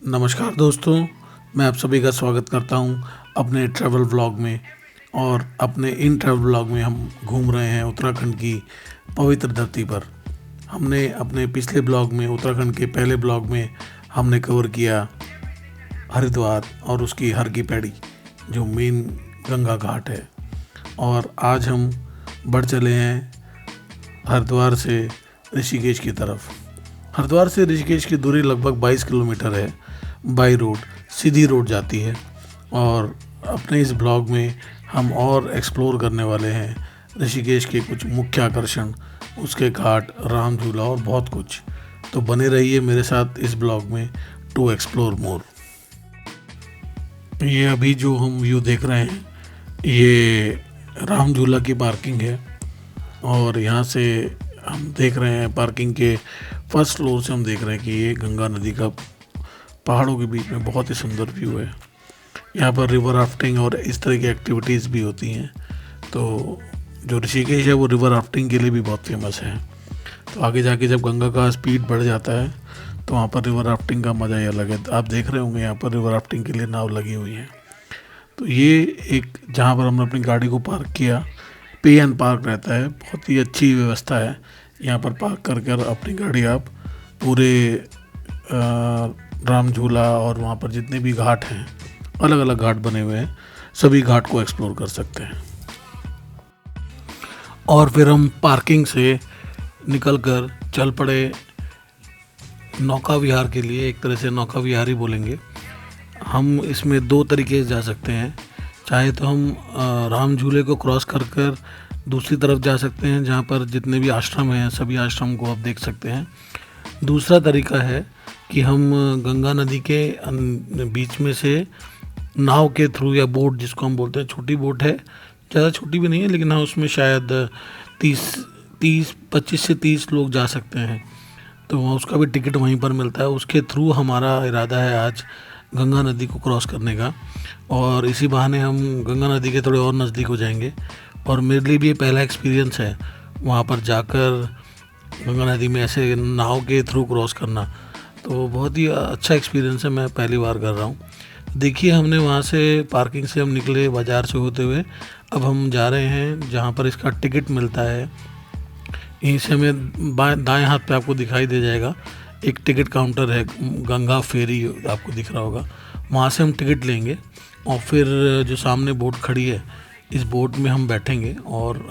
नमस्कार दोस्तों, मैं आप सभी का स्वागत करता हूं अपने ट्रैवल व्लॉग में। और अपने इन ट्रैवल व्लॉग में हम घूम रहे हैं उत्तराखंड की पवित्र धरती पर। हमने अपने पिछले ब्लॉग में, उत्तराखंड के पहले ब्लॉग में हमने कवर किया हरिद्वार और उसकी हर की पैड़ी जो मेन गंगा घाट है। और आज हम बढ़ चले हैं हरिद्वार से ऋषिकेश की तरफ। हरिद्वार से ऋषिकेश की दूरी लगभग 22 किलोमीटर है। बाई रोड, सीधी रोड जाती है। और अपने इस ब्लॉग में हम और एक्सप्लोर करने वाले हैं ऋषिकेश के कुछ मुख्य आकर्षण, उसके घाट, राम झूला और बहुत कुछ। तो बने रहिए मेरे साथ इस ब्लॉग में टू एक्सप्लोर मोर। ये अभी जो हम व्यू देख रहे हैं ये राम झूला की पार्किंग है। और यहाँ से हम देख रहे हैं पार्किंग के फर्स्ट फ्लोर से हम देख रहे हैं कि ये गंगा नदी का पहाड़ों के बीच में बहुत ही सुंदर व्यू है। यहाँ पर रिवर राफ्टिंग और इस तरह की एक्टिविटीज़ भी होती हैं। तो जो ऋषिकेश है वो रिवर राफ्टिंग के लिए भी बहुत फेमस है। तो आगे जाके जब गंगा का स्पीड बढ़ जाता है तो वहाँ पर रिवर राफ्टिंग का मज़ा ही अलग है। आप देख रहे होंगे यहाँ पर रिवर राफ्टिंग के लिए नाव लगी हुई है। तो ये एक जहाँ पर हमने अपनी गाड़ी को पार्क किया, पे एंड पार्क रहता है, बहुत ही अच्छी व्यवस्था है। यहाँ पर पार्क कर अपनी गाड़ी आप पूरे राम झूला और वहाँ पर जितने भी घाट हैं, अलग अलग घाट बने हुए हैं, सभी घाट को एक्सप्लोर कर सकते हैं। और फिर हम पार्किंग से निकलकर चल पड़े नौका विहार के लिए। एक तरह से नौका विहार ही बोलेंगे हम। इसमें दो तरीके से जा सकते हैं। चाहे तो हम राम झूले को क्रॉस कर दूसरी तरफ जा सकते हैं जहाँ पर जितने भी आश्रम हैं सभी आश्रम को आप देख सकते हैं। दूसरा तरीका है कि हम गंगा नदी के बीच में से नाव के थ्रू या बोट, जिसको हम बोलते हैं, छोटी बोट है, ज़्यादा छोटी भी नहीं है लेकिन हाँ उसमें शायद 25 से 30 लोग जा सकते हैं। तो उसका भी टिकट वहीं पर मिलता है। उसके थ्रू हमारा इरादा है आज गंगा नदी को क्रॉस करने का। और इसी बहाने हम गंगा नदी के थोड़े और नज़दीक हो जाएंगे। और मेरे लिए भी ये पहला एक्सपीरियंस है वहाँ पर जाकर गंगा नदी में ऐसे नाव के थ्रू क्रॉस करना। तो बहुत ही अच्छा एक्सपीरियंस है, मैं पहली बार कर रहा हूँ। देखिए हमने वहाँ से पार्किंग से हम निकले बाज़ार से होते हुए। अब हम जा रहे हैं जहाँ पर इसका टिकट मिलता है। यहीं से हमें दाएं हाथ पे आपको दिखाई दे जाएगा एक टिकट काउंटर है, गंगा फेरी आपको दिख रहा होगा। वहाँ से हम टिकट लेंगे और फिर जो सामने बोट खड़ी है इस बोट में हम बैठेंगे और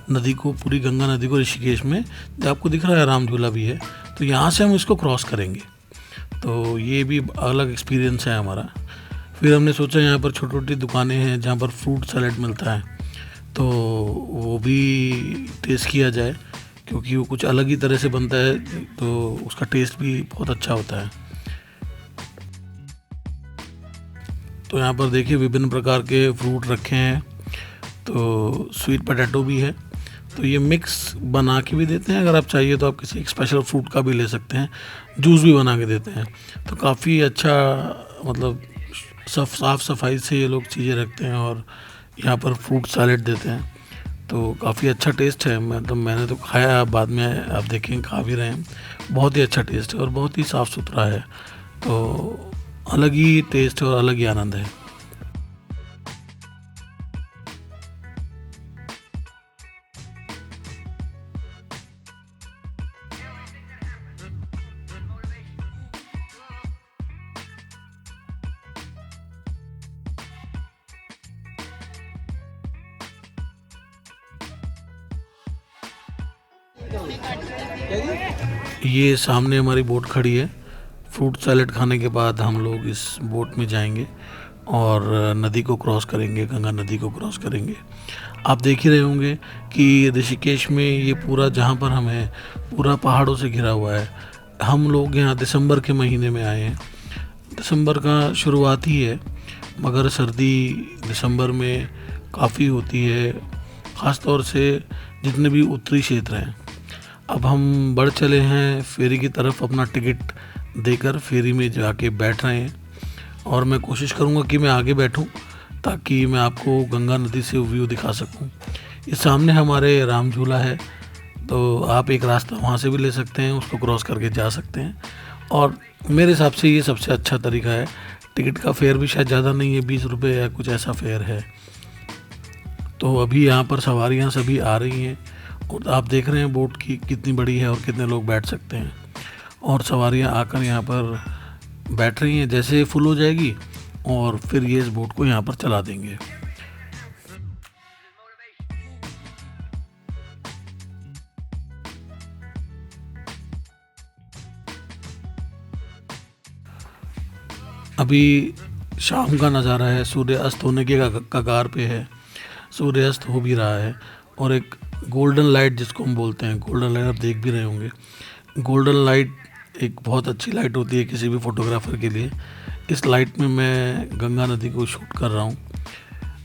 नदी को, पूरी गंगा नदी को, ऋषिकेश में जो आपको दिख रहा है राम झूला भी है, तो यहाँ से हम इसको क्रॉस करेंगे। तो ये भी अलग एक्सपीरियंस है हमारा। फिर हमने सोचा यहाँ पर छोटी छोटी दुकानें हैं जहाँ पर फ्रूट सैलेड मिलता है, तो वो भी टेस्ट किया जाए क्योंकि वो कुछ अलग ही तरह से बनता है, तो उसका टेस्ट भी बहुत अच्छा होता है। तो यहाँ पर देखिए विभिन्न प्रकार के फ्रूट रखे हैं। तो स्वीट पोटैटो भी है, तो ये मिक्स बना के भी देते हैं। अगर आप चाहिए तो आप किसी एक स्पेशल फ्रूट का भी ले सकते हैं, जूस भी बना के देते हैं। तो काफ़ी अच्छा, मतलब साफ़ सफाई से ये लोग चीज़ें रखते हैं और यहाँ पर फ्रूट सैलेड देते हैं। तो काफ़ी अच्छा टेस्ट है। मैंने तो खाया, बाद में आप देखेंगे खा भी रहे हैं। बहुत ही अच्छा टेस्ट है और बहुत ही साफ़ सुथरा है। तो अलग ही टेस्ट है और अलग ही आनंद है। ये सामने हमारी बोट खड़ी है। फ्रूट सैलेड खाने के बाद हम लोग इस बोट में जाएंगे और नदी को क्रॉस करेंगे, गंगा नदी को क्रॉस करेंगे। आप देख ही रहे होंगे कि ऋषिकेश में ये पूरा, जहाँ पर हम हैं, पूरा पहाड़ों से घिरा हुआ है। हम लोग यहाँ दिसंबर के महीने में आए हैं। दिसंबर का शुरुआत ही है, मगर सर्दी दिसंबर में काफ़ी होती है, ख़ास तौर से जितने भी उत्तरी क्षेत्र हैं। अब हम बढ़ चले हैं फेरी की तरफ, अपना टिकट देकर फेरी में जाके बैठ रहे हैं। और मैं कोशिश करूंगा कि मैं आगे बैठूं ताकि मैं आपको गंगा नदी से व्यू दिखा सकूं। ये सामने हमारे राम झूला है, तो आप एक रास्ता वहाँ से भी ले सकते हैं, उसको क्रॉस करके जा सकते हैं। और मेरे हिसाब से ये सबसे अच्छा तरीका है। टिकट का फेयर भी शायद ज़्यादा नहीं है, 20 रुपये या कुछ ऐसा फेयर है। तो अभी यहाँ पर सवारियाँ सभी आ रही हैं और आप देख रहे हैं बोट की कितनी बड़ी है और कितने लोग बैठ सकते हैं। और सवारियाँ आकर यहाँ पर बैठ रही हैं, जैसे फुल हो जाएगी और फिर ये इस बोट को यहाँ पर चला देंगे। अभी शाम का नज़ारा है, सूर्य अस्त होने के कगार पे है, सूर्य अस्त हो भी रहा है और एक गोल्डन लाइट जिसको हम बोलते हैं, गोल्डन लाइट आप देख भी रहे होंगे। गोल्डन लाइट एक बहुत अच्छी लाइट होती है किसी भी फोटोग्राफर के लिए। इस लाइट में मैं गंगा नदी को शूट कर रहा हूँ।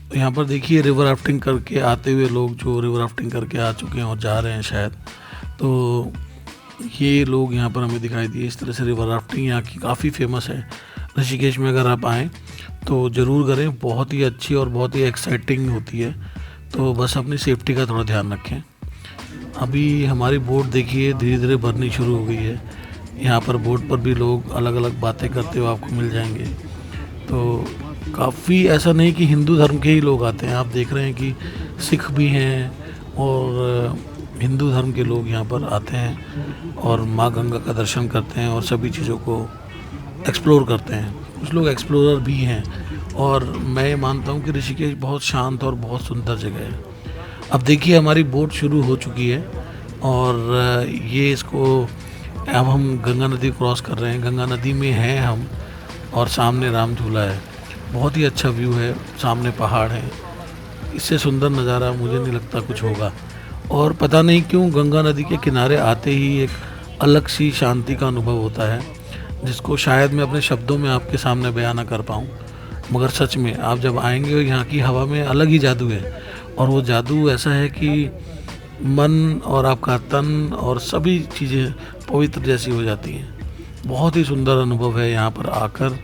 तो यहाँ पर देखिए रिवर राफ्टिंग करके आते हुए लोग जो रिवर राफ्टिंग करके आ चुके हैं और जा रहे हैं शायद, तो ये लोग यहाँ पर हमें दिखाई दिए। इस तरह से रिवर राफ्टिंग यहाँ की काफ़ी फेमस है। ऋषिकेश में अगर आप आएँ तो ज़रूर करें, बहुत ही अच्छी और बहुत ही एक्साइटिंग होती है। तो बस अपनी सेफ्टी का थोड़ा ध्यान रखें। अभी हमारी बोट देखिए धीरे धीरे भरनी शुरू हो गई है। यहाँ पर बोट पर भी लोग अलग अलग बातें करते हुए आपको मिल जाएंगे। तो काफ़ी ऐसा नहीं कि हिंदू धर्म के ही लोग आते हैं, आप देख रहे हैं कि सिख भी हैं और हिंदू धर्म के लोग यहाँ पर आते हैं और माँ गंगा का दर्शन करते हैं और सभी चीज़ों को एक्सप्लोर करते हैं। कुछ लोग एक्सप्लोरर भी हैं और मैं मानता हूँ कि ऋषिकेश बहुत शांत और बहुत सुंदर जगह है। अब देखिए हमारी बोट शुरू हो चुकी है और ये इसको अब हम गंगा नदी क्रॉस कर रहे हैं। गंगा नदी में हैं हम और सामने राम झूला है। बहुत ही अच्छा व्यू है, सामने पहाड़ है। इससे सुंदर नज़ारा मुझे नहीं लगता कुछ होगा। और पता नहीं क्यों गंगा नदी के किनारे आते ही एक अलग सी शांति का अनुभव होता है, जिसको शायद मैं अपने शब्दों में आपके सामने बयान ना कर पाऊँ। मगर सच में आप जब आएंगे यहाँ की हवा में अलग ही जादू है। और वो जादू ऐसा है कि मन और आपका तन और सभी चीज़ें पवित्र जैसी हो जाती हैं। बहुत ही सुंदर अनुभव है यहाँ पर आकर,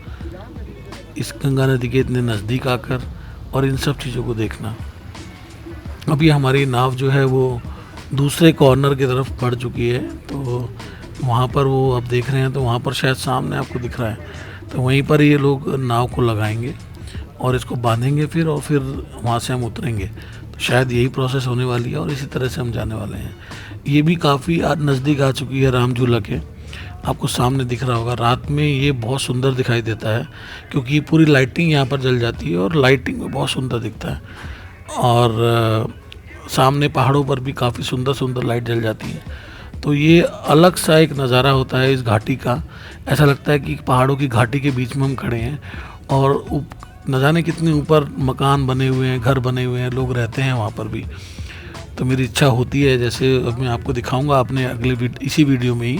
इस गंगा नदी के इतने नज़दीक आकर और इन सब चीज़ों को देखना। अभी हमारी नाव जो है वो दूसरे कॉर्नर की तरफ बढ़ चुकी है, तो वहाँ पर वो आप देख रहे हैं, तो वहाँ पर शायद सामने आपको दिख रहा है, तो वहीं पर ये लोग नाव को लगाएंगे और इसको बांधेंगे फिर, और फिर वहाँ से हम उतरेंगे। तो शायद यही प्रोसेस होने वाली है और इसी तरह से हम जाने वाले हैं। ये भी काफ़ी नज़दीक आ चुकी है राम झूला के, आपको सामने दिख रहा होगा। रात में ये बहुत सुंदर दिखाई देता है क्योंकि पूरी लाइटिंग यहाँ पर जल जाती है और लाइटिंग में बहुत सुंदर दिखता है। और सामने पहाड़ों पर भी काफ़ी सुंदर सुंदर लाइट जल जाती है। तो ये अलग सा एक नज़ारा होता है इस घाटी का। ऐसा लगता है कि पहाड़ों की घाटी के बीच में हम खड़े हैं और न जाने कितने ऊपर मकान बने हुए हैं, घर बने हुए हैं, लोग रहते हैं वहाँ पर भी। तो मेरी इच्छा होती है, जैसे अब मैं आपको दिखाऊंगा अपने अगले इसी वीडियो में ही,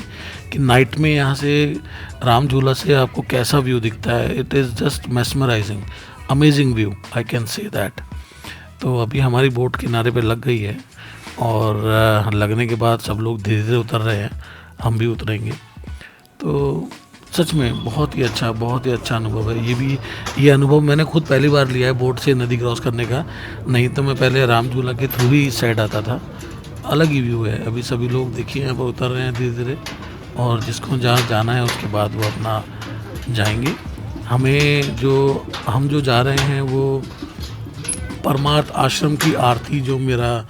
कि नाइट में यहाँ से राम झूला से आपको कैसा व्यू दिखता है। It is just mesmerising, amazing view, I can say that. तो अभी हमारी बोट किनारे पे लग गई है और लगने के बाद सब लोग धीरे धीरे उतर रहे हैं, हम भी उतरेंगे। तो सच में बहुत ही अच्छा अनुभव है। ये अनुभव मैंने खुद पहली बार लिया है बोट से नदी क्रॉस करने का, नहीं तो मैं पहले राम झूला के थ्रू ही इस साइड आता था। अलग ही व्यू है। अभी सभी लोग देखिए यहाँ पर उतर रहे हैं धीरे धीरे, और जिसको जहाँ जाना है उसके बाद वो अपना जाएंगे। हम जो जा रहे हैं वो परमार्थ आश्रम की आरती, जो मेरा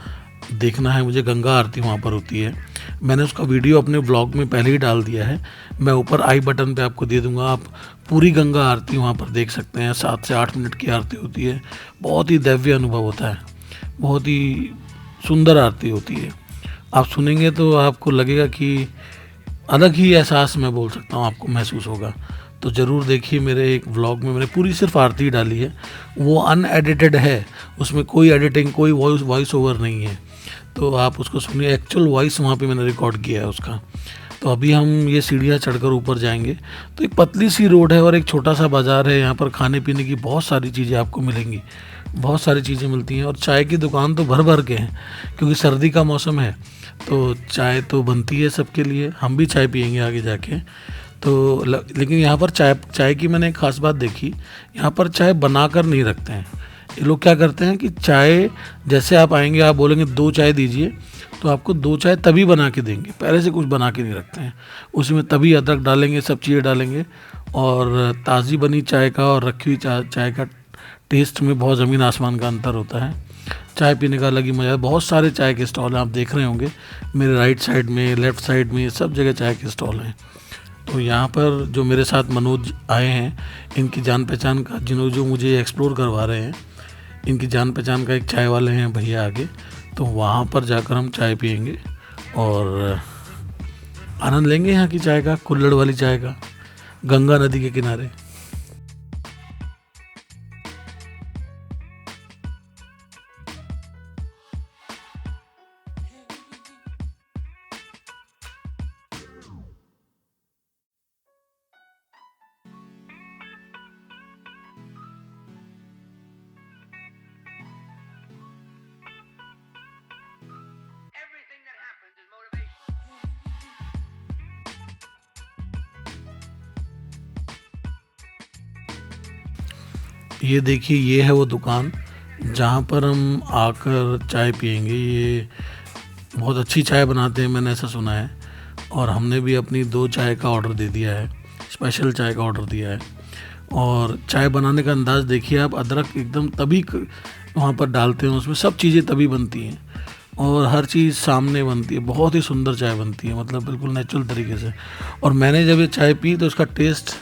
देखना है मुझे, गंगा आरती वहाँ पर होती है। मैंने उसका वीडियो अपने ब्लॉग में पहले ही डाल दिया है, मैं ऊपर आई बटन पे आपको दे दूंगा। आप पूरी गंगा आरती वहाँ पर देख सकते हैं। 7 से 8 मिनट की आरती होती है। बहुत ही दिव्य अनुभव होता है, बहुत ही सुंदर आरती होती है। आप सुनेंगे तो आपको लगेगा कि अलग ही एहसास, मैं बोल सकता हूँ, आपको महसूस होगा। तो ज़रूर देखिए, मेरे एक व्लॉग में मैंने पूरी सिर्फ आरती डाली है, वो अनएडिटेड है, उसमें कोई एडिटिंग, कोई वॉइस ओवर नहीं है। तो आप उसको सुनिए, एक्चुअल वॉइस वहाँ पे मैंने रिकॉर्ड किया है उसका। तो अभी हम ये सीढ़ियाँ चढ़कर ऊपर जाएंगे। तो एक पतली सी रोड है और एक छोटा सा बाज़ार है। यहाँ पर खाने पीने की बहुत सारी चीज़ें आपको मिलेंगी, बहुत सारी चीज़ें मिलती हैं। और चाय की दुकान तो भर भर के हैं, क्योंकि सर्दी का मौसम है तो चाय तो बनती है सबके लिए। हम भी चाय पियेंगे आगे जाके। तो लेकिन यहाँ पर चाय की मैंने एक ख़ास बात देखी, यहाँ पर चाय बनाकर नहीं रखते हैं। ये लोग क्या करते हैं कि चाय, जैसे आप आएंगे आप बोलेंगे 2 चाय दीजिए, तो आपको 2 चाय तभी बना के देंगे, पहले से कुछ बना के नहीं रखते हैं। उसमें तभी अदरक डालेंगे, सब चीज़ें डालेंगे, और ताज़ी बनी चाय का और रखी हुई चाय का टेस्ट में बहुत ज़मीन आसमान का अंतर होता है। चाय पीने का अलग ही मज़ा है। बहुत सारे चाय के स्टॉल हैं, आप देख रहे होंगे मेरे राइट साइड में, लेफ़्ट साइड में, सब जगह चाय के स्टॉल हैं। तो यहाँ पर जो मेरे साथ मनोज आए हैं, इनकी जान पहचान का, जो मुझे एक्सप्लोर करवा रहे हैं, इनकी जान पहचान का एक चाय वाले हैं भैया आगे। तो वहाँ पर जाकर हम चाय पियेंगे और आनंद लेंगे यहाँ की चाय का, कुल्हड़ वाली चाय का, गंगा नदी के किनारे। ये देखिए, ये है वो दुकान जहाँ पर हम आकर चाय पियेंगे। ये बहुत अच्छी चाय बनाते हैं, मैंने ऐसा सुना है, और हमने भी अपनी 2 चाय का ऑर्डर दे दिया है, स्पेशल चाय का ऑर्डर दिया है। और चाय बनाने का अंदाज़ देखिए आप, अदरक एकदम तभी वहाँ पर डालते हैं, उसमें सब चीज़ें तभी बनती हैं और हर चीज़ सामने बनती है। बहुत ही सुंदर चाय बनती है, मतलब बिल्कुल नेचुरल तरीके से। और मैंने जब ये चाय पी तो उसका टेस्ट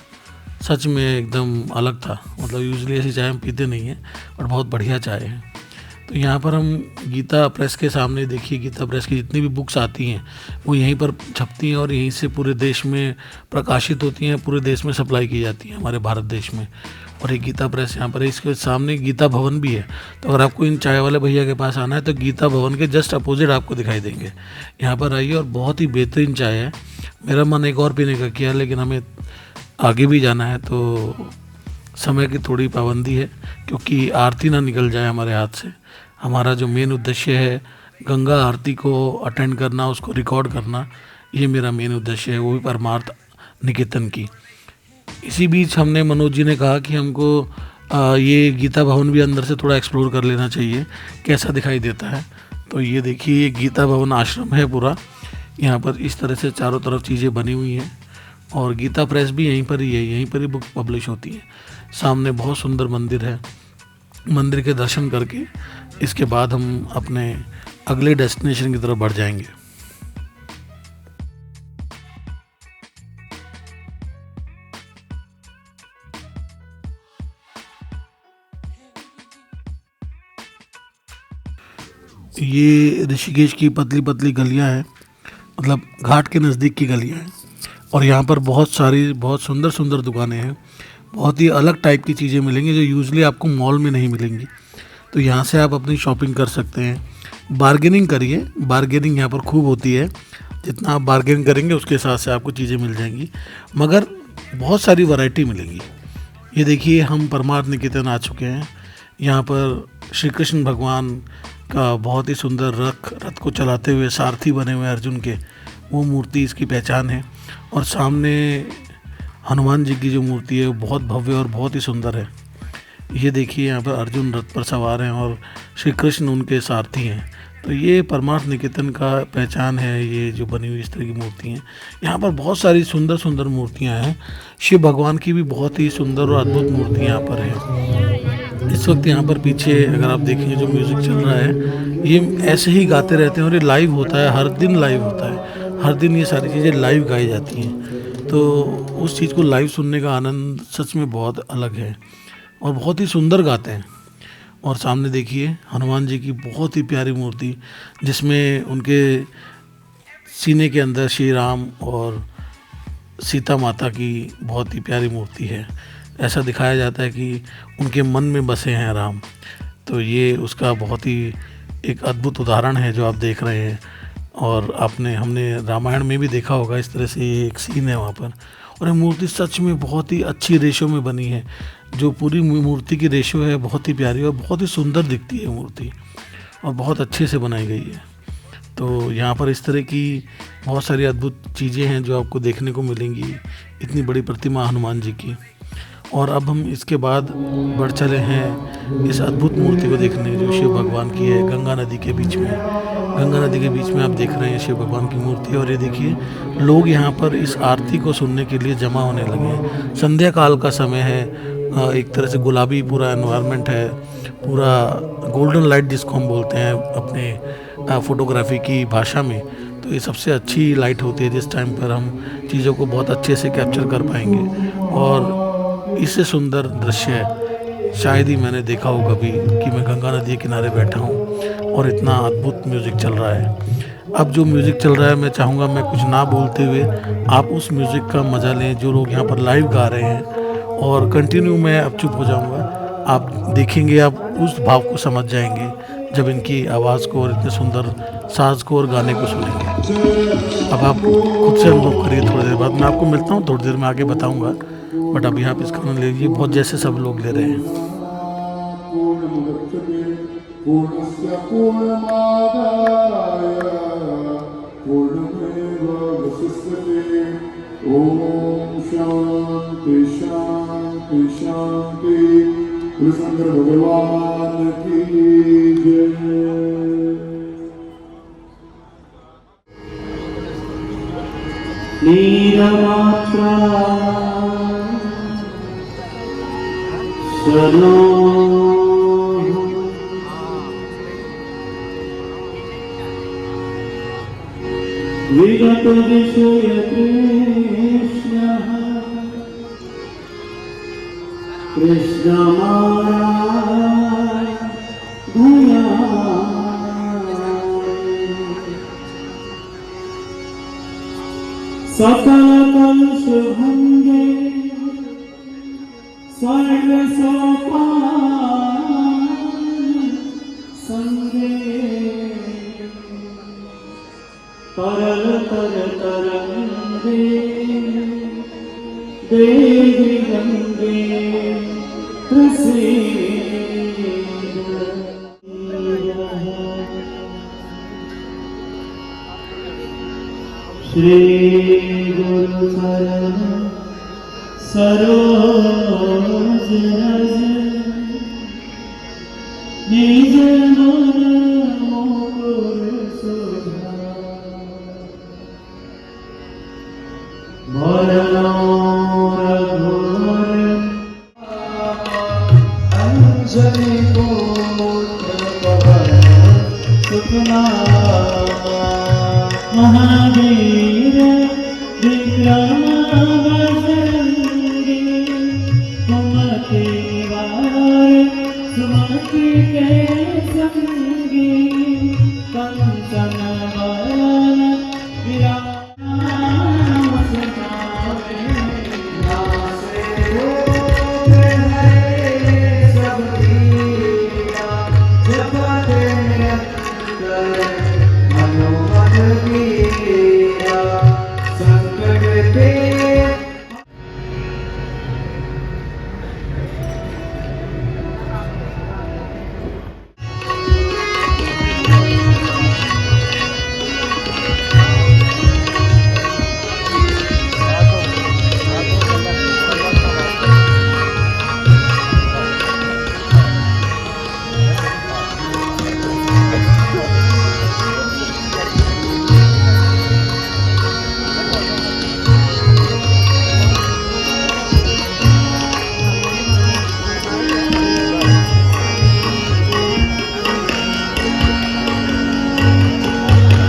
सच में एकदम अलग था। मतलब यूजुअली ऐसी चाय हम पीते नहीं हैं, और बहुत बढ़िया चाय है। तो यहाँ पर हम गीता प्रेस के सामने देखिए, गीता प्रेस की जितनी भी बुक्स आती हैं वो यहीं पर छपती हैं और यहीं से पूरे देश में प्रकाशित होती हैं, पूरे देश में सप्लाई की जाती हैं हमारे भारत देश में। और एक गीता प्रेस यहाँ पर है, इसके सामने गीता भवन भी है। तो अगर आपको इन चाय वाले भैया के पास आना है तो गीता भवन के जस्ट अपोजिट आपको दिखाई देंगे। यहाँ पर आइए, और बहुत ही बेहतरीन चाय है। मेरा मन एक और पीने का किया, लेकिन हमें आगे भी जाना है तो समय की थोड़ी पाबंदी है, क्योंकि आरती ना निकल जाए हमारे हाथ से। हमारा जो मेन उद्देश्य है गंगा आरती को अटेंड करना, उसको रिकॉर्ड करना, ये मेरा मेन उद्देश्य है, वो भी परमार्थ निकेतन की। इसी बीच हमने, मनोज जी ने कहा कि हमको ये गीता भवन भी अंदर से थोड़ा एक्सप्लोर कर लेना चाहिए, कैसा दिखाई देता है। तो ये देखिए, ये गीता भवन आश्रम है पूरा। यहाँ पर इस तरह से चारों तरफ चीज़ें बनी हुई हैं, और गीता प्रेस भी यहीं पर ही है, यहीं पर ही बुक पब्लिश होती है। सामने बहुत सुंदर मंदिर है। मंदिर के दर्शन करके इसके बाद हम अपने अगले डेस्टिनेशन की तरफ बढ़ जाएंगे। ये ऋषिकेश की पतली पतली गलियां हैं, मतलब घाट के नज़दीक की गलियां हैं, और यहाँ पर बहुत सारी बहुत सुंदर सुंदर दुकानें हैं। बहुत ही अलग टाइप की चीज़ें मिलेंगी जो यूजुअली आपको मॉल में नहीं मिलेंगी। तो यहाँ से आप अपनी शॉपिंग कर सकते हैं। बार्गेनिंग करिए, बार्गेनिंग यहाँ पर खूब होती है। जितना आप बार्गेन करेंगे उसके हिसाब से आपको चीज़ें मिल जाएंगी, मगर बहुत सारी वैरायटी मिलेगी। ये देखिए, हम परमार्थ निकेतन आ चुके हैं। यहाँ पर श्री कृष्ण भगवान का बहुत ही सुंदर रथ को चलाते हुए सारथी बने हुए अर्जुन के, वो मूर्ति इसकी पहचान है। और सामने हनुमान जी की जो मूर्ति है वो बहुत भव्य और बहुत ही सुंदर है। ये देखिए, यहाँ पर अर्जुन रथ पर सवार हैं और श्री कृष्ण उनके सारथी हैं। तो ये परमार्थ निकेतन का पहचान है, ये जो बनी हुई इस तरह की मूर्ति हैं। यहाँ पर बहुत सारी सुंदर सुंदर मूर्तियाँ हैं। शिव भगवान की भी बहुत ही सुंदर और अद्भुत मूर्ति यहाँ पर है। इस वक्त यहाँ पर पीछे अगर आप देखेंगे जो म्यूज़िक चल रहा है, ये ऐसे ही गाते रहते हैं और ये लाइव होता है, हर दिन लाइव होता है। हर दिन ये सारी चीज़ें लाइव गाई जाती हैं। तो उस चीज़ को लाइव सुनने का आनंद सच में बहुत अलग है, और बहुत ही सुंदर गाते हैं। और सामने देखिए हनुमान जी की बहुत ही प्यारी मूर्ति, जिसमें उनके सीने के अंदर श्री राम और सीता माता की बहुत ही प्यारी मूर्ति है। ऐसा दिखाया जाता है कि उनके मन में बसे हैं राम। तो ये उसका बहुत ही एक अद्भुत उदाहरण है जो आप देख रहे हैं। और हमने रामायण में भी देखा होगा, इस तरह से ये एक सीन है वहाँ पर। और ये मूर्ति सच में बहुत ही अच्छी रेशो में बनी है। जो पूरी मूर्ति की रेशो है बहुत ही प्यारी और बहुत ही सुंदर दिखती है मूर्ति, और बहुत अच्छे से बनाई गई है। तो यहाँ पर इस तरह की बहुत सारी अद्भुत चीज़ें हैं जो आपको देखने को मिलेंगी, इतनी बड़ी प्रतिमा हनुमान जी की। और अब हम इसके बाद बढ़ चले हैं इस अद्भुत मूर्ति को देखने जो शिव भगवान की है गंगा नदी के बीच में। गंगा नदी के बीच में आप देख रहे हैं शिव भगवान की मूर्ति, और ये देखिए लोग यहाँ पर इस आरती को सुनने के लिए जमा होने लगे हैं। संध्या काल का समय है, एक तरह से गुलाबी पूरा एनवायरनमेंट है, पूरा गोल्डन लाइट जिसको हम बोलते हैं अपने फोटोग्राफी की भाषा में। तो ये सबसे अच्छी लाइट होती है जिस टाइम पर हम चीज़ों को बहुत अच्छे से कैप्चर कर पाएंगे। और इससे सुंदर दृश्य शायद ही मैंने देखा हो कभी कि मैं गंगा नदी के किनारे बैठा हूँ और इतना अद्भुत म्यूज़िक चल रहा है। अब जो म्यूज़िक चल रहा है मैं चाहूँगा मैं कुछ ना बोलते हुए आप उस म्यूज़िक का मज़ा लें जो लोग यहाँ पर लाइव गा रहे हैं, और कंटिन्यू मैं अब चुप हो जाऊँगा। आप देखेंगे, आप उस भाव को समझ जाएंगे जब इनकी आवाज़ को और इतने सुंदर साज को और गाने को सुनेंगे। अब आप खुद से अनुभव करिए। थोड़ी देर बाद मैं आपको मिलता हूँ, थोड़ी देर में आगे बताऊँगा, बट अभी आप इसका आनंद लीजिए बहुत जैसे सब लोग ले रहे हैं। ओम शांति शांति शांति। कृष्ण भगवान की जय। नीलमात्रा सरो विगत विषय कृष्ण कृष्ण माया धया सकल कलुष भंगे स्वर्ग सोपान संगे तरल तर तरंगे देवी गंगे प्रसीद। श्री गुरु शरण सरोज रज निज मन मुकुर सुधा भरणो रघुवर अंजनी पुत्र पवन सुखनामा महावीर विक्रम बजरंगी कुमति निवार सुमति के संगी कंचन वरण विराज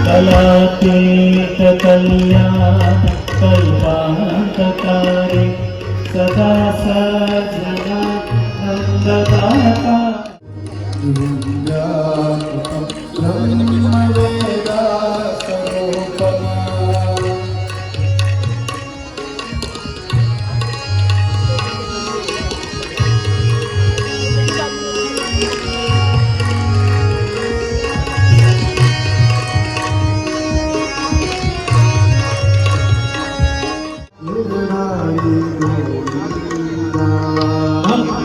कलातीत कल्याण कल्पांतकारी सदा सज्जना नंददाता ब्रह्मवेदा स्वरूपमा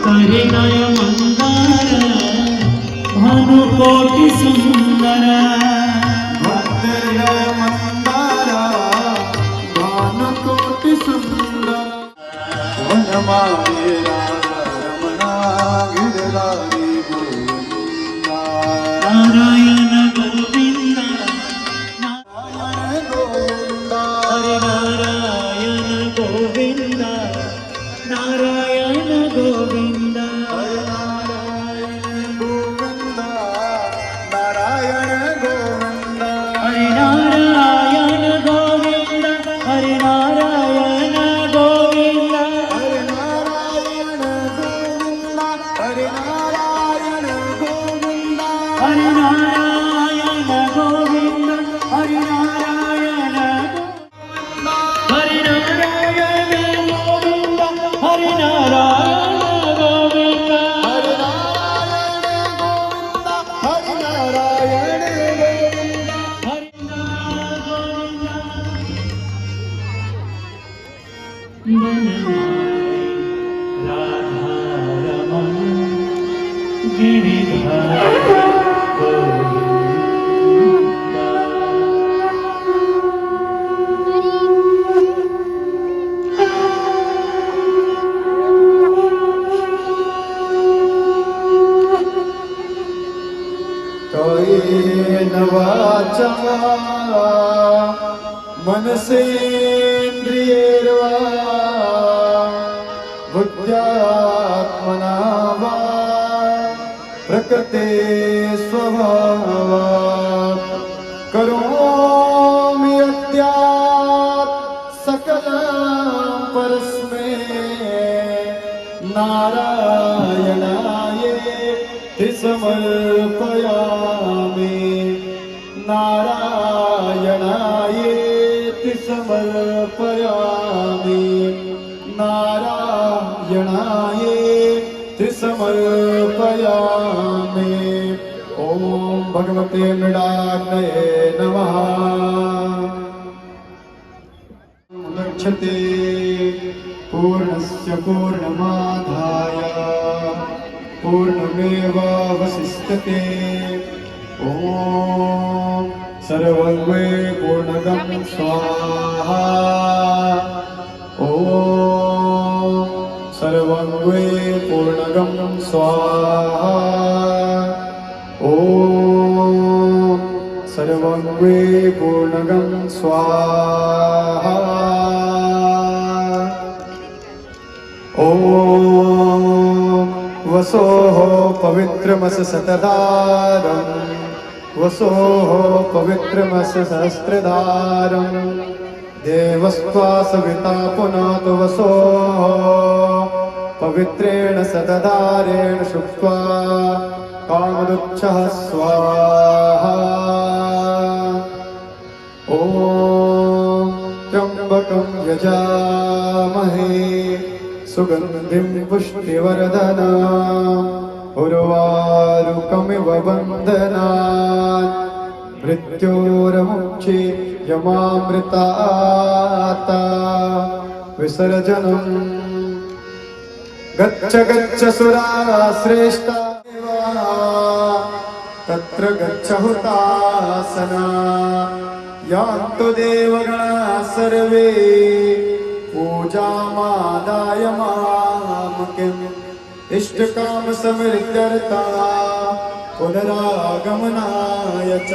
हृदय मंदार वनमाळे राजा रमणा गिरधारी गोविंदा नारायण गोविंदा नारायण गोविंदा हरे नारायण गोविंदा नारायण गोविंदा नारायण गोविंदा नारायण गोविंदा हरे नारायण गोविंदा हरे नारायण गोविंदा हरे नारायण गोविंदा हरे नारायण गोविंदा हरे नारायण गोविंदा हरे नारायण हरे नारायण गोविंदा हरे नारायण गोविंदा हरे नारायण गोविंदा हरे नारायण गोविंदा हरे गोविंदा राधा रमण गिरिधारी गोविंदा कायेन वाचा मनसेन्द्रियैर्वा बुद्ध्यात्मना वा प्रकृते स्वभावात् करोमि यद्यात् सकलं परस्मै नारायणायेति समर्पयामि नारायणायेति समर्पयामि नारायणायेति समर्पयामि ॐ भगवते मृडाग्नये नमः गच्छते पूर्णस्य पूर्णमादाय पूर्णमेवावशिष्यते ॐ सर्वं वै पूर्णगं स्वाहा ॐ सर्वं वै पूर्णगं स्वाहा ॐ सर्वं वै पूर्णगं स्वाहा ॐ वसोः पवित्रमस सतदारम् वसोः पवित्रमस सहस्रधारम् देवस्त्वा सविता पुनातु वसोः पवित्रेण सतदारेण शुक्त्वा कामदुच्छः स्वाहा ॐ त्र्यम्बकं यजामहे सुगन्धिं पुष्टिवर्धनम् उर्वारुकमिव बन्धनात् मृत्योर्मुक्षि यमामृतात् विसर्जनम् गच्छ गच्छ सुराश्रेष्ठा तत्र गच्छ हुतासना यान्तु देवगणाः सर्वे पूजामादाय मामकिम् इष्टकाम समृद्ध्यर्था पुनरागमनाय च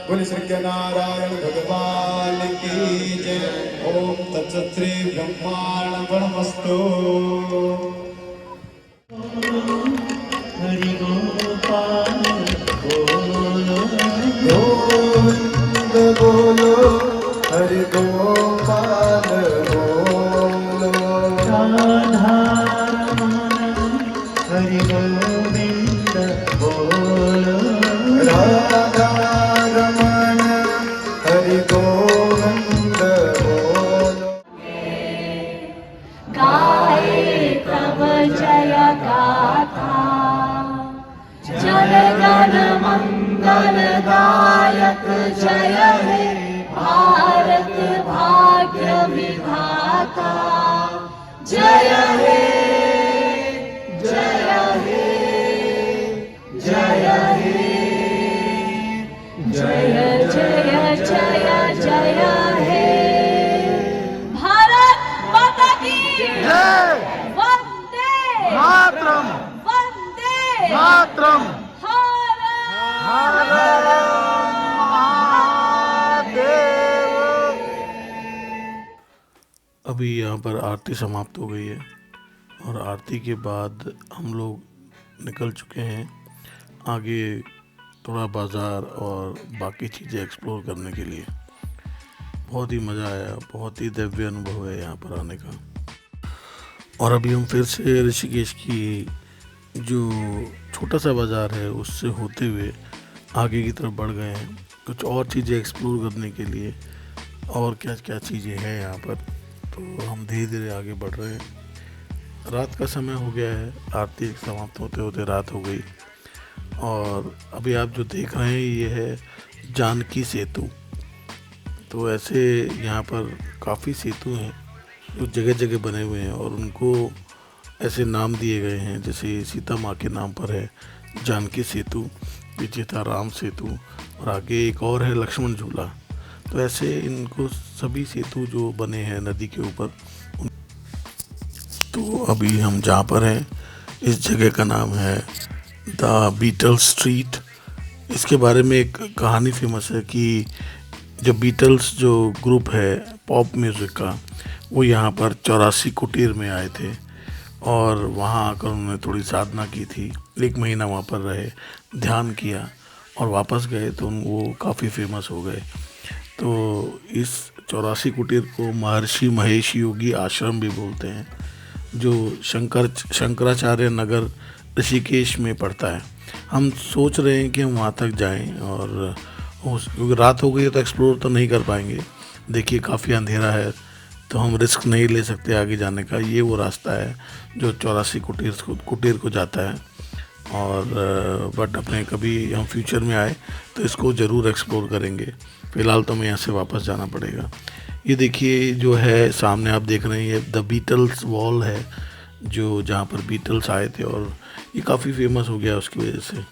बोले श्री नारायण भगवान की जय। ओम तत्सत् श्री ब्रह्मार्पणमस्तु। हरि गोपाल बोलो गोविंद बोलो हरि गोपाल बोलो राधा रमण हरि गोविंद बोलो राधा रमण हरि गोविंद बोलो गाये तव जय गाथा जनगण मंगलदायक जय हे भारत भाग्य विधाता जय हे जय हे जय हे जय जय जय जय हे वंदे मातरम वंदे मातरम अभी यहाँ पर आरती समाप्त हो गई है और आरती के बाद हम लोग निकल चुके हैं आगे थोड़ा बाज़ार और बाकी चीज़ें एक्सप्लोर करने के लिए। बहुत ही मज़ा आया, बहुत ही दिव्य अनुभव है यहाँ पर आने का। और अभी हम फिर से ऋषिकेश की जो छोटा सा बाज़ार है उससे होते हुए आगे की तरफ बढ़ गए हैं कुछ और चीज़ें एक्सप्लोर करने के लिए। और क्या क्या चीज़ें हैं यहाँ पर, तो हम धीरे धीरे आगे बढ़ रहे हैं। रात का समय हो गया है, आरती समाप्त होते होते रात हो गई। और अभी आप जो देख रहे हैं ये है जानकी सेतु। तो ऐसे यहाँ पर काफ़ी सेतु हैं जो जगह जगह बने हुए हैं और उनको ऐसे नाम दिए गए हैं, जैसे सीता माँ के नाम पर है जानकी सेतु, पीछे था राम सेतु और आगे एक और है लक्ष्मण झूला। तो ऐसे इनको सभी सेतु जो बने हैं नदी के ऊपर। तो अभी हम जहाँ पर हैं इस जगह का नाम है द बीटल्स स्ट्रीट। इसके बारे में एक कहानी फेमस है कि जब बीटल्स जो ग्रुप है पॉप म्यूज़िक का, वो यहाँ पर 84 कुटीर में आए थे और वहाँ आकर उन्होंने थोड़ी साधना की थी। 1 महीना वहाँ पर रहे, ध्यान किया और वापस गए तो वो काफ़ी फेमस हो गए। तो इस 84 कुटीर को महर्षि महेश योगी आश्रम भी बोलते हैं, जो शंकराचार्य नगर ऋषिकेश में पड़ता है। हम सोच रहे हैं कि हम वहाँ तक जाएं और क्योंकि रात हो गई है तो एक्सप्लोर तो नहीं कर पाएंगे। देखिए काफ़ी अंधेरा है तो हम रिस्क नहीं ले सकते आगे जाने का। ये वो रास्ता है जो 84 कुटीर को जाता है। और बट अपने कभी हम फ्यूचर में आए तो इसको ज़रूर एक्सप्लोर करेंगे। फ़िलहाल तो हमें यहाँ से वापस जाना पड़ेगा। ये देखिए जो है सामने आप देख रहे हैं ये द बीटल्स वॉल है, जो जहाँ पर बीटल्स आए थे और ये काफ़ी फेमस हो गया उसकी वजह से।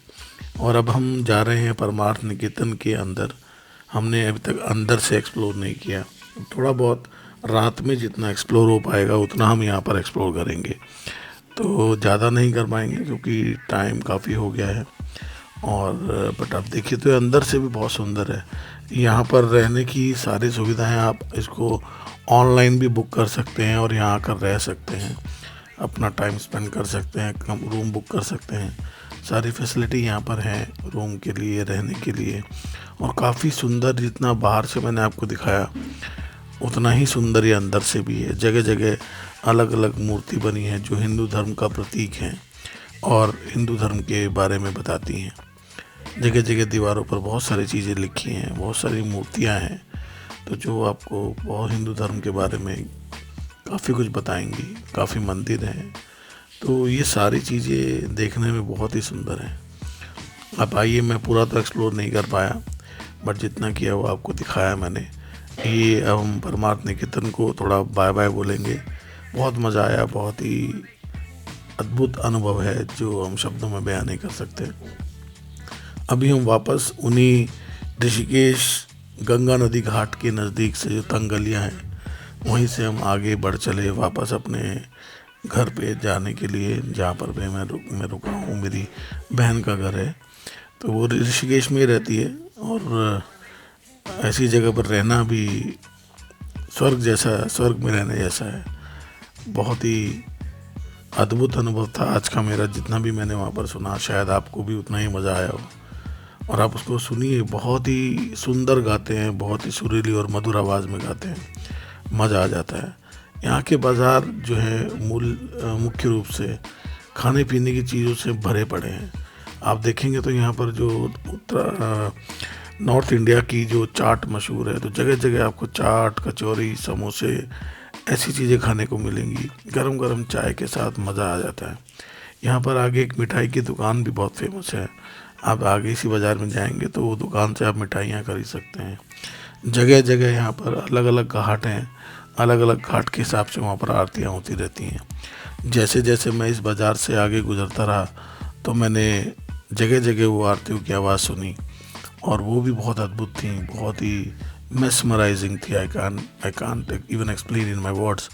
और अब हम जा रहे हैं परमार्थ निकेतन के अंदर। हमने अभी तक अंदर से एक्सप्लोर नहीं किया, थोड़ा बहुत रात में जितना एक्सप्लोर हो पाएगा उतना हम यहाँ पर एक्सप्लोर करेंगे। तो ज़्यादा नहीं कर पाएंगे क्योंकि टाइम काफ़ी हो गया है। और बट आप देखिए तो अंदर से भी बहुत सुंदर है। यहाँ पर रहने की सारी सुविधाएं, आप इसको ऑनलाइन भी बुक कर सकते हैं और यहाँ आकर रह सकते हैं, अपना टाइम स्पेंड कर सकते हैं, कम रूम बुक कर सकते हैं। सारी फैसिलिटी यहाँ पर है रूम के लिए, रहने के लिए। और काफ़ी सुंदर, जितना बाहर से मैंने आपको दिखाया उतना ही सुंदर ये अंदर से भी है। जगह जगह अलग अलग मूर्ति बनी है जो हिंदू धर्म का प्रतीक हैं और हिंदू धर्म के बारे में बताती हैं। जगह जगह दीवारों पर बहुत सारी चीज़ें लिखी हैं, बहुत सारी मूर्तियाँ हैं, तो जो आपको बहुत हिंदू धर्म के बारे में काफ़ी कुछ बताएंगी। काफ़ी मंदिर हैं, तो ये सारी चीज़ें देखने में बहुत ही सुंदर हैं। आप आइए, मैं पूरा तो एक्सप्लोर नहीं कर पाया बट जितना किया वो आपको दिखाया मैंने। ये अब हम परमार्थ निकेतन को थोड़ा बाय बाय बोलेंगे। बहुत मज़ा आया, बहुत ही अद्भुत अनुभव है जो हम शब्दों में बयान नहीं कर सकते। अभी हम वापस उन्हीं ऋषिकेश गंगा नदी घाट के नज़दीक से जो तंग गलियाँ हैं वहीं से हम आगे बढ़ चले वापस अपने घर पे जाने के लिए, जहाँ पर भी मैं रुका हूँ। मेरी बहन का घर है, तो वो ऋषिकेश में ही रहती है। और ऐसी जगह पर रहना भी स्वर्ग जैसा, स्वर्ग में रहने जैसा है। बहुत ही अद्भुत अनुभव था आज का मेरा। जितना भी मैंने वहाँ पर सुना, शायद आपको भी उतना ही मज़ा आया हो। और आप उसको सुनिए, बहुत ही सुंदर गाते हैं, बहुत ही सुरीली और मधुर आवाज़ में गाते हैं, मज़ा आ जाता है। यहाँ के बाज़ार जो है मुख्य रूप से खाने पीने की चीज़ों से भरे पड़े हैं। आप देखेंगे तो यहाँ पर जो नॉर्थ इंडिया की जो चाट मशहूर है, तो जगह जगह आपको चाट, कचौरी, समोसे, ऐसी चीज़ें खाने को मिलेंगी। गरम गरम चाय के साथ मज़ा आ जाता है। यहाँ पर आगे एक मिठाई की दुकान भी बहुत फेमस है। आप आगे इसी बाज़ार में जाएंगे तो वो दुकान से आप मिठाइयाँ खरीद सकते हैं। जगह जगह यहाँ पर अलग अलग घाट हैं, अलग अलग घाट के हिसाब से वहाँ पर आरतियाँ होती रहती हैं। जैसे जैसे मैं इस बाज़ार से आगे गुजरता रहा तो मैंने जगह जगह वो आरतियों की आवाज़ सुनी और वो भी बहुत अद्भुत थी, बहुत ही mesmerizing थी. I can't even explain in my words.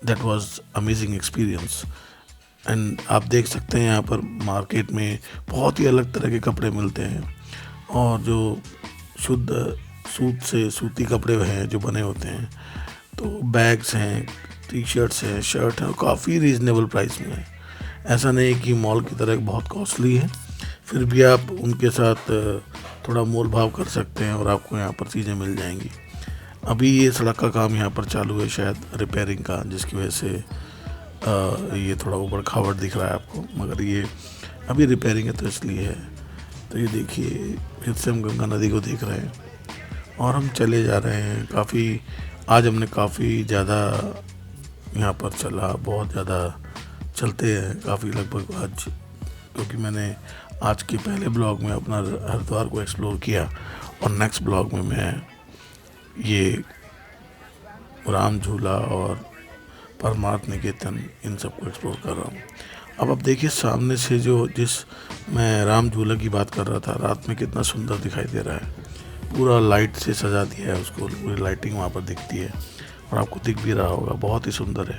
That was amazing experience. And आप देख सकते हैं यहाँ पर मार्केट में बहुत ही अलग तरह के कपड़े मिलते हैं, और जो शुद्ध सूती कपड़े हैं जो बने होते हैं, तो बैग्स हैं, टी शर्ट्स हैं, शर्ट हैं, काफ़ी रीज़नेबल प्राइस में है. ऐसा नहीं कि मॉल की तरह बहुत कॉस्टली है, फिर भी आप उनके साथ थोड़ा मोल भाव कर सकते हैं और आपको यहाँ पर चीज़ें मिल जाएंगी. अभी ये सड़क का काम यहाँ पर चालू है, शायद रिपेयरिंग का, जिसकी वजह से ये थोड़ा ऊबड़ खाबड़ दिख रहा है आपको, मगर ये अभी रिपेयरिंग है तो इसलिए है. तो ये देखिए, फिर से हम गंगा नदी को देख रहे हैं और हम चले जा रहे हैं. आज हमने काफ़ी ज़्यादा यहाँ पर चला, बहुत ज़्यादा चलते हैं काफ़ी, लगभग आज, क्योंकि मैंने आज के पहले ब्लॉग में अपना हरिद्वार को एक्सप्लोर किया और नेक्स्ट ब्लॉग में मैं ये राम झूला और परमार्थ निकेतन इन सबको एक्सप्लोर कर रहा हूँ. अब आप देखिए सामने से मैं राम झूला की बात कर रहा था, रात में कितना सुंदर दिखाई दे रहा है. पूरा लाइट से सजा दिया है उसको, पूरी लाइटिंग वहाँ पर दिखती है और आपको दिख भी रहा होगा, बहुत ही सुंदर है.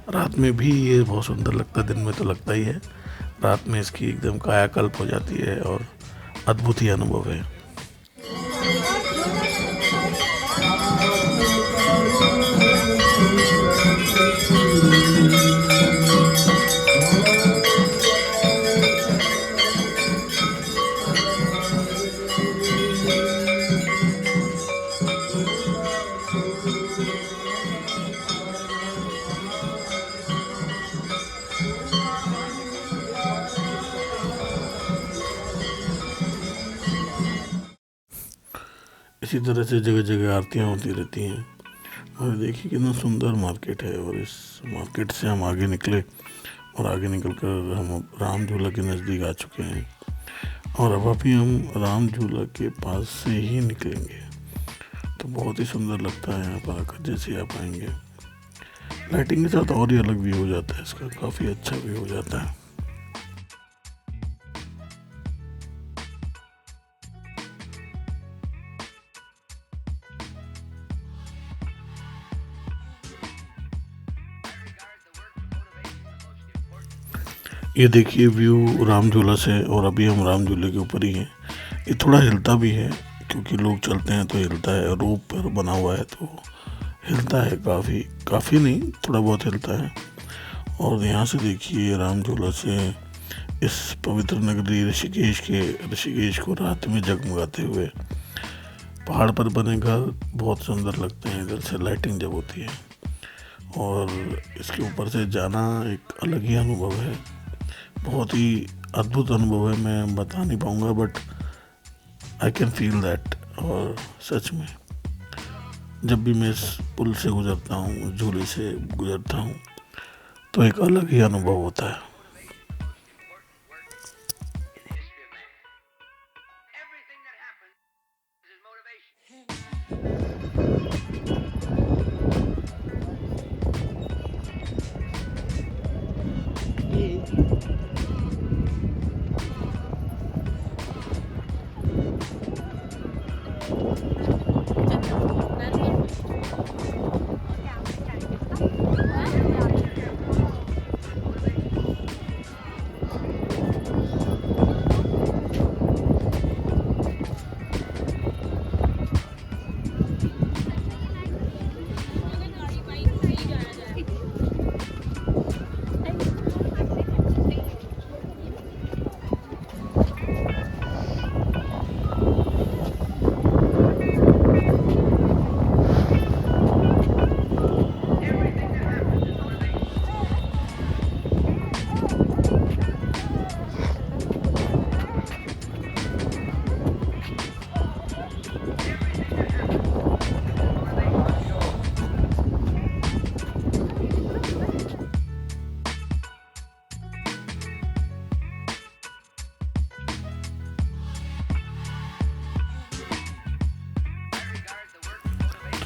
रात में भी ये बहुत सुंदर लगता है, दिन में तो लगता ही है, रात में इसकी एकदम कायाकल्प हो जाती है और अद्भुत ही अनुभव है. इसी तरह से जगह जगह आरतियाँ होती रहती हैं. और देखिए कितना सुंदर मार्केट है, और इस मार्केट से हम आगे निकले और आगे निकल कर हम राम झूला के नज़दीक आ चुके हैं, और अब अभी हम राम झूला के पास से ही निकलेंगे. तो बहुत ही सुंदर लगता है यहाँ पर आकर, जैसे आप आएंगे. लाइटिंग के साथ और ही अलग व्यू हो जाता है इसका, काफ़ी अच्छा व्यू हो जाता है. ये देखिए व्यू राम झूला से, और अभी हम राम झूले के ऊपर ही हैं. ये थोड़ा हिलता भी है, क्योंकि लोग चलते हैं तो हिलता है, रोप पर बना हुआ है तो हिलता है, काफ़ी नहीं, थोड़ा बहुत हिलता है. और यहाँ से देखिए राम झूला से इस पवित्र नगरी ऋषिकेश को रात में जगमगाते हुए पहाड़ पर बने घर बहुत सुंदर लगते हैं इधर से लाइटिंग जब होती है. और इसके ऊपर से जाना एक अलग ही अनुभव है, बहुत ही अद्भुत अनुभव है. मैं बता नहीं पाऊँगा, but I can feel that. और सच में जब भी मैं इस पुल से गुजरता हूँ, झूले से गुजरता हूँ, तो एक अलग ही अनुभव होता है.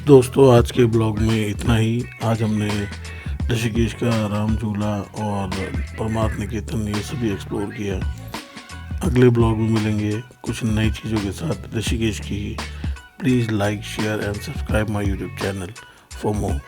दोस्तों आज के ब्लॉग में इतना ही. आज हमने ऋषिकेश का राम झूला और परमार्थ निकेतन ये सभी एक्सप्लोर किया. अगले ब्लॉग में मिलेंगे कुछ नई चीज़ों के साथ ऋषिकेश की. Please like, share and subscribe my YouTube channel for more.